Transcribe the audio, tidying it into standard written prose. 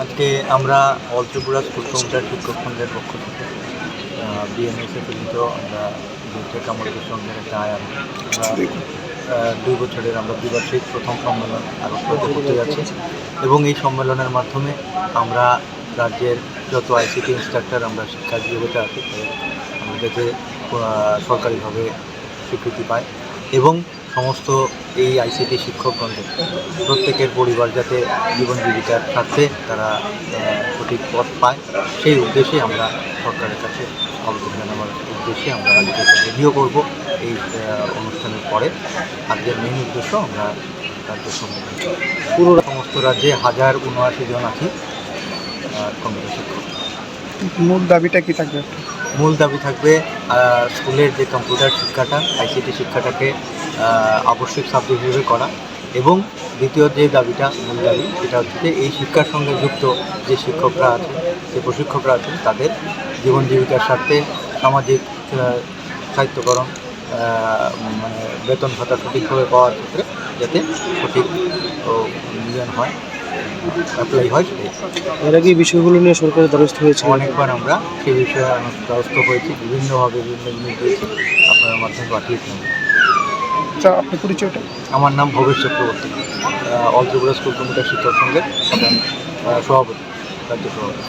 আজকে আমরা all Tripura school counter শিক্ষক সংঘের পক্ষ থেকে বিএমএসএ প্রেরিত আমরা যে কামড়ের সঙ্গের একটা আয়ান আমরা 2 বছরের আমরা দ্বিবার্ষিক প্রথম সম্মেলন আগরতলাতে করতে যাচ্ছি এবং এই সম্মেলনের মাধ্যমে আমরা রাজ্যের যত আইসিটি ইনস্ট্রাক্টর আমরা শিক্ষা জগতে আছি আমরা যাতে সরকারিভাবে স্বীকৃতি পায় এবং সমস্ত এই আইসিটি শিক্ষকগণদের প্রত্যেকের পরিবার যাতে জীবন জীবিকার স্বার্থে তারা সঠিক পথ পায় সেই উদ্দেশ্যে আমরা সরকারের কাছে আবেদন জানাবার উদ্দেশ্যে আমরা আজকে রেডিও করব এই অনুষ্ঠানের পরে। আজকের মেইন উদ্দেশ্য আমরা রাজ্য সম্মেলন পুরো সমস্ত রাজ্যে 1079 জন আছি কম্পিউটার শিক্ষক। মূল দাবিটা কি থাকবে? মূল দাবি থাকবে স্কুলের যে কম্পিউটার শিক্ষাটা আইসিটি শিক্ষাটাকে আবশ্যিক সাবজেক্ট হিসেবে করা এবং দ্বিতীয় যে দাবিটা মূল দাবি সেটা হচ্ছে যে এই শিক্ষার সঙ্গে যুক্ত যে শিক্ষকরা আছেন যে প্রশিক্ষকরা আছেন তাদের জীবন জীবিকার স্বার্থে সামাজিক সাহিত্যকরণ মানে বেতন ভাতা সঠিকভাবে পাওয়ার ক্ষেত্রে যাতে সঠিক মূল্যায়ন হয় অ্যাপ্লাই হয় সেটাই। এর আগে এই বিষয়গুলো নিয়ে সরকারের দ্বারস্থ হয়েছে অনেকবার আমরা সেই বিষয়ে দ্বারস্থ হয়েছি বিভিন্নভাবে বিভিন্ন জিনিস দিয়েছি আপনার মাধ্যমে পাঠিয়েছি। আচ্ছা, আপনার পরিচয়টা? আমার নাম Bhabesh Chakraborty, all Tripura school computer শিক্ষক সংঘের সভাপতি, রাজ্য সভাপতি।